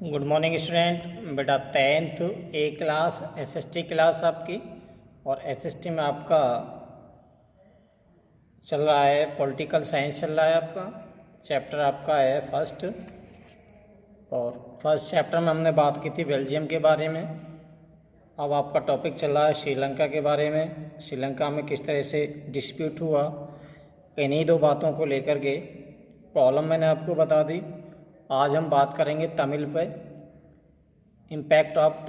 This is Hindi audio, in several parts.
Good morning student. बेटा 10th ए क्लास एसएसटी क्लास आपकी, और एसएसटी में आपका चल रहा है पॉलिटिकल साइंस चल रहा है। आपका चैप्टर आपका है फर्स्ट, और फर्स्ट चैप्टर में हमने बात की थी बेल्जियम के बारे में। अब आपका टॉपिक चल रहा है श्रीलंका के बारे में। श्रीलंका में किस तरह से डिस्प्यूट हुआ, इन्हीं दो बातों को लेकर के प्रॉब्लम मैंने आपको बता दी। आज हम बात करेंगे तमिल पे, इम्पैक्ट ऑफ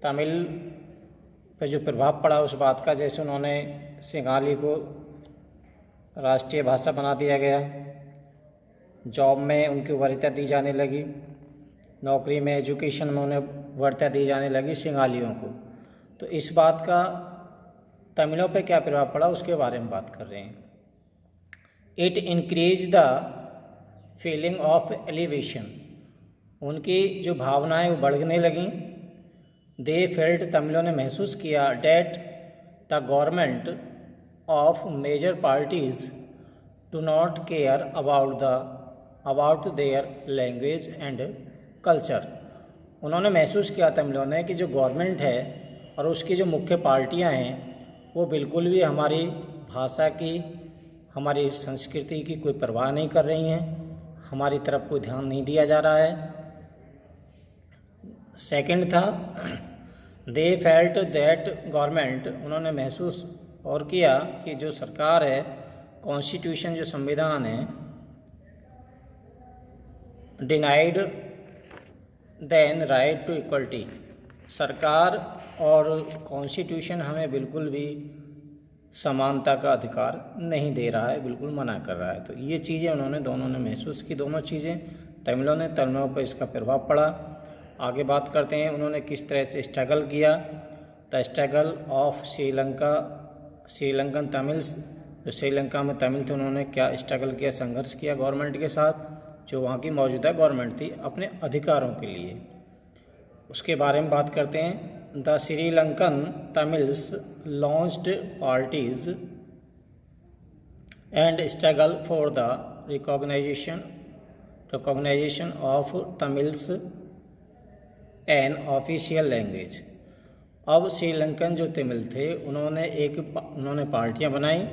तमिल पे जो प्रभाव पड़ा उस बात का। जैसे उन्होंने सिंगाली को राष्ट्रीय भाषा बना दिया गया, जॉब में उनकी वरीयता दी जाने लगी, नौकरी में एजुकेशन में उन्हें वरीयता दी जाने लगी सिंगालियों को। तो इस बात का तमिलों पे क्या प्रभाव पड़ा उसके बारे में बात कर रहे हैं। It increase the feeling of elevation, उनकी जो भावनाएं वो बढ़ने लगीं। दे फेल्ट, तमिलों ने महसूस किया, that the government of major parties do not care about their language and culture. उन्होंने महसूस किया तमिलों ने कि जो गवर्नमेंट है और उसकी जो मुख्य पार्टियां हैं वो बिल्कुल भी हमारी भाषा की, हमारी संस्कृति की कोई परवाह नहीं कर रही हैं, हमारी तरफ कोई ध्यान नहीं दिया जा रहा है। सेकंड था दे फेल्ट दैट गवर्नमेंट, उन्होंने महसूस और किया कि जो सरकार है, कॉन्स्टिट्यूशन जो संविधान है, denied them right to equality, सरकार और कॉन्स्टिट्यूशन हमें बिल्कुल भी समानता का अधिकार नहीं दे रहा है, बिल्कुल मना कर रहा है। तो ये चीज़ें उन्होंने दोनों ने महसूस की, दोनों चीज़ें तमिलों पर इसका प्रभाव पड़ा। आगे बात करते हैं उन्होंने किस तरह से स्ट्रगल किया। The struggle of Sri Lankan Tamils, जो श्रीलंका में तमिल थे उन्होंने क्या स्ट्रगल किया, संघर्ष किया गवर्नमेंट के साथ, जो वहाँ की मौजूदा गवर्नमेंट थी, अपने अधिकारों के लिए। उसके बारे में बात करते हैं। The Sri Lankan Tamils launched parties and struggle for the recognization of Tamils an official language. अब श्रीलंकन जो तमिल थे उन्होंने पार्टियां बनाई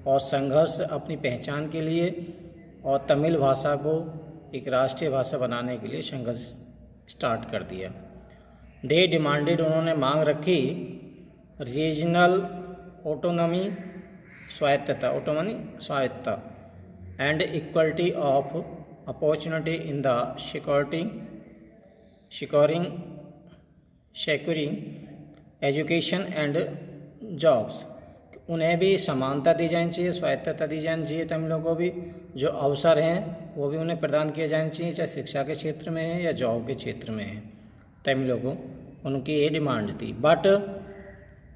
और संघर्ष अपनी पहचान के लिए और तमिल भाषा को एक राष्ट्रीय भाषा बनाने के लिए संघर्ष स्टार्ट कर दिया। दे डिमांडेड, उन्होंने मांग रखी, रीजनल ऑटोनॉमी, स्वायत्तता and equality of opportunity in the securing education and jobs. उन्हें भी समानता दी जानी चाहिए, स्वायत्तता दी जानी चाहिए, तमिलों को भी जो अवसर हैं वो भी उन्हें प्रदान किए जाने चाहिए, चाहे शिक्षा के क्षेत्र में है या जॉब के क्षेत्र में है। तमिलों को उनकी ये डिमांड थी, but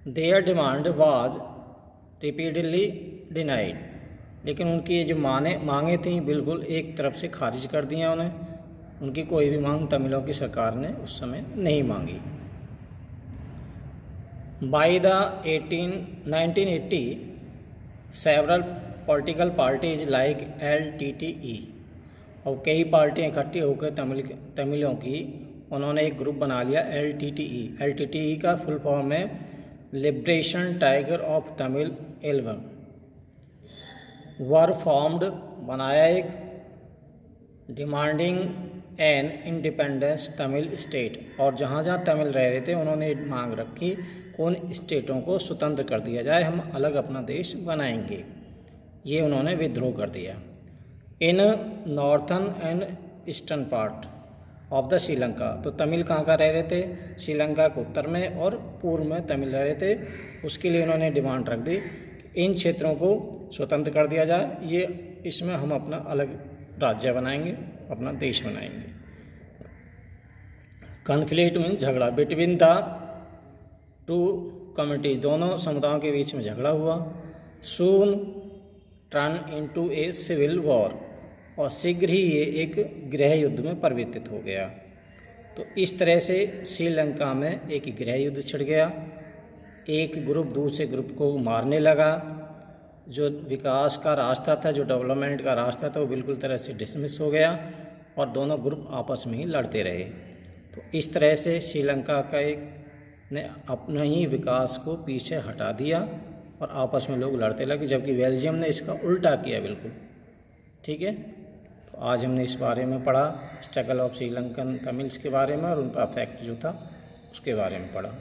their demand was repeatedly denied, लेकिन उनकी जो मांगे थी बिल्कुल एक तरफ से खारिज कर दिया उन्हें। उनकी कोई भी मांग तमिलों की सरकार ने उस समय नहीं मांगी। By the 1980 several political parties like LTTE, और कई पार्टियां इकट्ठी होकर तमिलों की उन्होंने एक ग्रुप बना लिया LTTE। LTTE का फुल फॉर्म है liberation tiger of Tamil 11 were formed, बनाया एक, demanding an independence Tamil state, और जहाँ जहाँ तमिल रह रहे थे उन्होंने मांग रखी उन स्टेटों को स्वतंत्र कर दिया जाए, हम अलग अपना देश बनाएंगे। ये उन्होंने विद्रोह कर दिया। In northern and eastern part of the Sri Lanka, तो तमिल कहाँ का रह रहे थे, श्रीलंका के उत्तर में और पूर्व में तमिल रह रहे थे। उसके लिए उन्होंने डिमांड रख दी कि इन क्षेत्रों को स्वतंत्र कर दिया जाए, ये इसमें हम अपना अलग राज्य बनाएंगे, अपना देश बनाएंगे। कॉन्फ्लिक्ट में झगड़ा बिटवीन द टू कम्युनिटीज, दोनों समुदायों के बीच में झगड़ा हुआ। Soon turn into a civil war, और शीघ्र ही ये एक गृह युद्ध में परिवर्तित हो गया। तो इस तरह से श्रीलंका में एक गृह युद्ध छिड़ गया, एक ग्रुप दूसरे ग्रुप को मारने लगा, जो विकास का रास्ता था, जो डेवलपमेंट का रास्ता था, वो बिल्कुल तरह से डिसमिस हो गया। और दोनों ग्रुप आपस में ही लड़ते रहे। तो इस तरह से श्रीलंका का एक ने अपने ही विकास को पीछे हटा दिया और आपस में लोग लड़ते लगे, जबकि बेल्जियम ने इसका उल्टा किया बिल्कुल। ठीक है, तो आज हमने इस बारे में पढ़ा, स्ट्रगल ऑफ श्रीलंकन तमिल्स के बारे में, और उनका इफेक्ट जो था उसके बारे में पढ़ा।